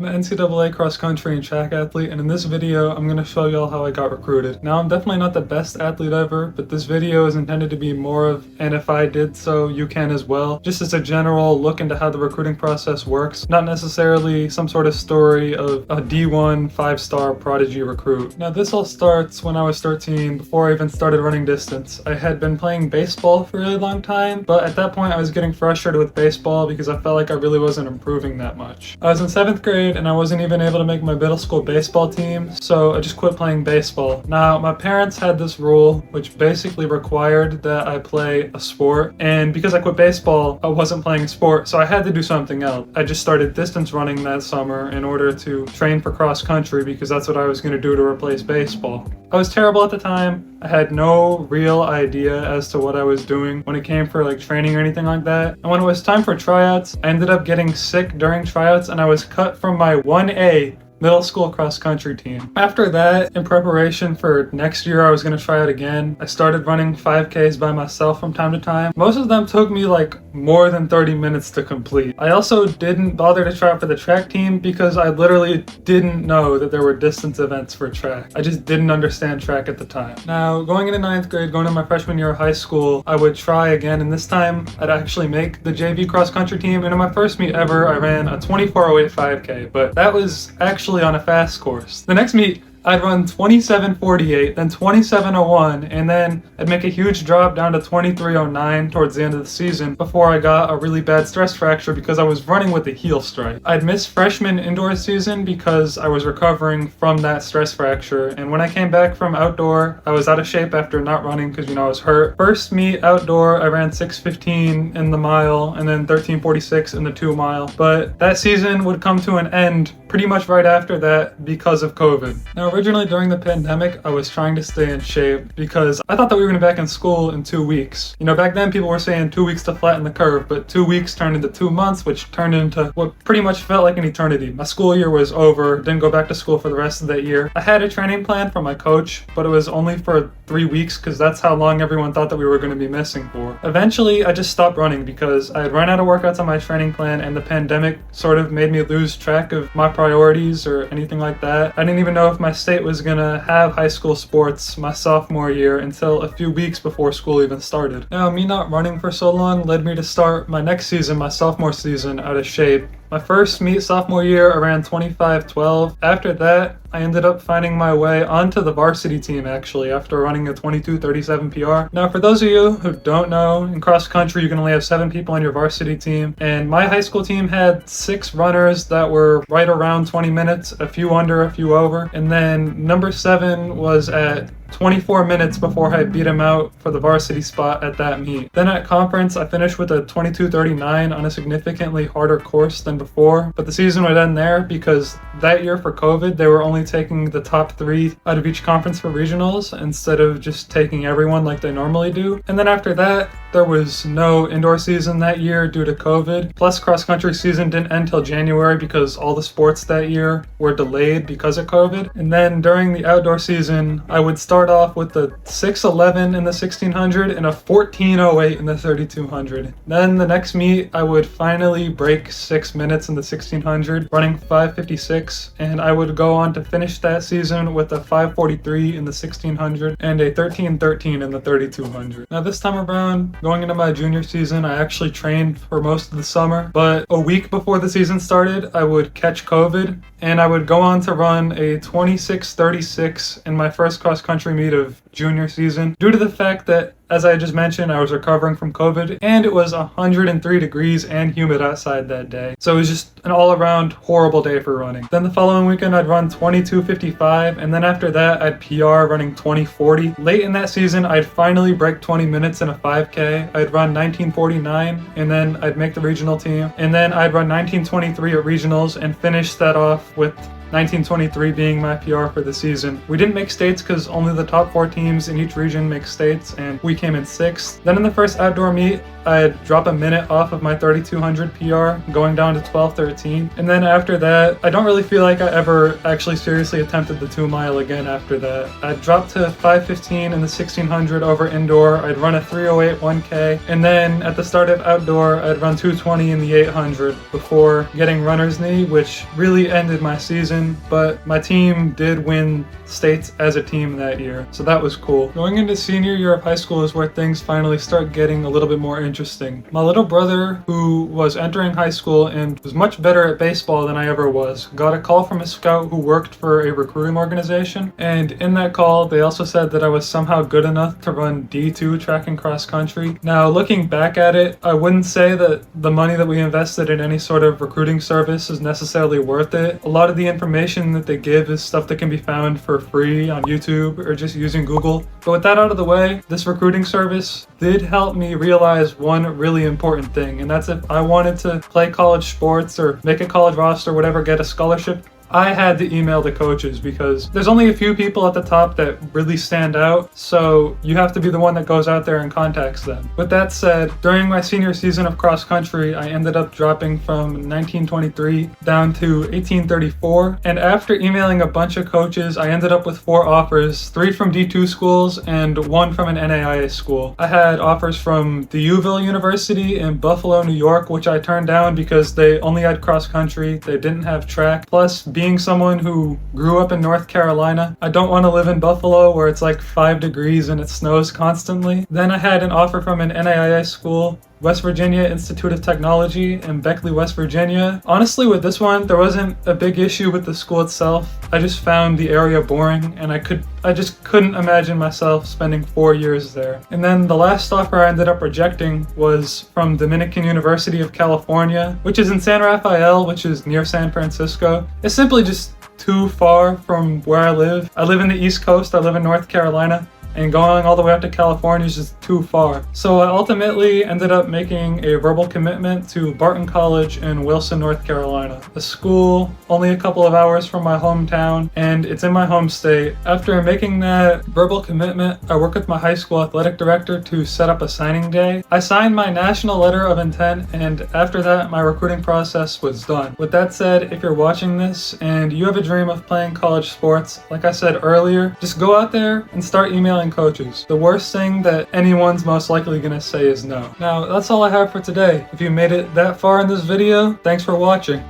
I'm an NCAA cross country and track athlete, and in this video, I'm going to show y'all how I got recruited. Now, I'm definitely not the best athlete ever, but this video is intended to be more of, and if I did so, you can as well. Just as a general look into how the recruiting process works, not necessarily some sort of story of a D1 5-star prodigy recruit. Now, this all starts when I was 13, before I even started running distance. I had been playing baseball for a really long time, but at that point, I was getting frustrated with baseball because I felt like I really wasn't improving that much. I was in 7th grade and I wasn't even able to make my middle school baseball team, so I just quit playing baseball. Now, my parents had this rule which basically required that I play a sport, and because I quit baseball, I wasn't playing a sport, so I had to do something else. I just started distance running that summer in order to train for cross country because that's what I was going to do to replace baseball. I was terrible at the time. I had no real idea as to what I was doing when it came for like training or anything like that. And when it was time for tryouts, I ended up getting sick during tryouts and I was cut from my 1A middle school cross country team. After that, in preparation for next year I was going to try out again, I started running 5Ks by myself from time to time. Most of them took me like more than 30 minutes to complete. I also didn't bother to try out for the track team because I literally didn't know that there were distance events for track. I just didn't understand track at the time. Now, going into 9th grade, going into my freshman year of high school, I would try again, and this time I'd actually make the JV cross country team, and in my first meet ever, I ran a 24:08 5K, but that was actually on a fast course. The next meet, I'd run 27:48, then 27:01, and then I'd make a huge drop down to 23:09 towards the end of the season before I got a really bad stress fracture because I was running with a heel strike. I'd missed freshman indoor season because I was recovering from that stress fracture, and when I came back from outdoor, I was out of shape after not running because, I was hurt. First meet outdoor, I ran 6:15 in the mile and then 13:46 in the 2 mile, but that season would come to an end pretty much right after that because of COVID. Now, originally during the pandemic, I was trying to stay in shape because I thought that we were going to be back in school in 2 weeks. Back then people were saying 2 weeks to flatten the curve, but 2 weeks turned into 2 months, which turned into what pretty much felt like an eternity. My school year was over, didn't go back to school for the rest of that year. I had a training plan from my coach, but it was only for 3 weeks because that's how long everyone thought that we were going to be missing for. Eventually, I just stopped running because I had run out of workouts on my training plan, and the pandemic sort of made me lose track of my priorities or anything like that. I didn't even know if my state was gonna have high school sports my sophomore year until a few weeks before school even started. Now, me not running for so long led me to start my next season, my sophomore season, out of shape. My first meet sophomore year, I ran 25:12. After that, I ended up finding my way onto the varsity team actually after running a 22:37 PR. Now, for those of you who don't know, in cross country you can only have 7 people on your varsity team, and my high school team had 6 runners that were right around 20 minutes, a few under, a few over, and then number 7 was at 24 minutes before I beat him out for the varsity spot at that meet. Then at conference, I finished with a 22:39 on a significantly harder course than before, but the season would end there because that year for COVID, they were only taking the top 3 out of each conference for regionals instead of just taking everyone like they normally do. And then after that, there was no indoor season that year due to COVID. Plus, cross country season didn't end till January because all the sports that year were delayed because of COVID. And then during the outdoor season, I would start off with the 6:11 in the 1600 and a 14:08 in the 3200. Then the next meet, I would finally break 6 minutes in the 1600, running 5:56, and I would go on to finish that season with a 5:43 in the 1600 and a 13:13 in the 3200. Now, this time around, going into my junior season, I actually trained for most of the summer, but a week before the season started, I would catch COVID and I would go on to run a 26:36 in my first cross country meet of junior season due to the fact that, as I just mentioned, I was recovering from COVID and it was 103 degrees and humid outside that day. So it was just an all-around horrible day for running. Then the following weekend I'd run 22:55, and then after that I'd PR running 20:40. Late in that season I'd finally break 20 minutes in a 5K. I'd run 19:49 and then I'd make the regional team, and then I'd run 19:23 at regionals and finish that off with 1923 being my PR for the season. We didn't make states because only the top 4 teams in each region make states, and we came in 6th. Then in the first outdoor meet, I'd drop a minute off of my 3200 PR, going down to 12:13. And then after that, I don't really feel like I ever actually seriously attempted the 2 mile again after that. I'd drop to 5:15 in the 1600 over indoor. I'd run a 3:08 1K. And then at the start of outdoor, I'd run 2:20 in the 800 before getting runner's knee, which really ended my season. But my team did win states as a team that year, so that was cool. Going into senior year of high school is where things finally start getting a little bit more interesting. My little brother, who was entering high school and was much better at baseball than I ever was, got a call from a scout who worked for a recruiting organization, and in that call they also said that I was somehow good enough to run D2 track and cross country. Now looking back at it, I wouldn't say that the money that we invested in any sort of recruiting service is necessarily worth it. A lot of the information that they give is stuff that can be found for free on YouTube or just using Google. But with that out of the way, this recruiting service did help me realize one really important thing, and that's if I wanted to play college sports or make a college roster, whatever, get a scholarship, I had to email the coaches because there's only a few people at the top that really stand out, so you have to be the one that goes out there and contacts them. With that said, during my senior season of cross country, I ended up dropping from 1923 down to 1834, and after emailing a bunch of coaches, I ended up with 4 offers, 3 from D2 schools and 1 from an NAIA school. I had offers from the Uville University in Buffalo, New York, which I turned down because they only had cross country, they didn't have track, plus being someone who grew up in North Carolina, I don't want to live in Buffalo where it's like 5 degrees and it snows constantly. Then I had an offer from an NAIA school, West Virginia Institute of Technology in Beckley, West Virginia. Honestly, with this one, there wasn't a big issue with the school itself. I just found the area boring, and I just couldn't imagine myself spending 4 years there. And then the last offer I ended up rejecting was from Dominican University of California, which is in San Rafael, which is near San Francisco. It's simply just too far from where I live. I live in the East Coast, I live in North Carolina, and going all the way up to California is just too far. So I ultimately ended up making a verbal commitment to Barton College in Wilson, North Carolina, a school only a couple of hours from my hometown, and it's in my home state. After making that verbal commitment, I worked with my high school athletic director to set up a signing day. I signed my national letter of intent, and after that, my recruiting process was done. With that said, if you're watching this and you have a dream of playing college sports, like I said earlier, just go out there and start emailing coaches. The worst thing that anyone's most likely gonna say is no. Now, that's all I have for today. If you made it that far in this video, thanks for watching.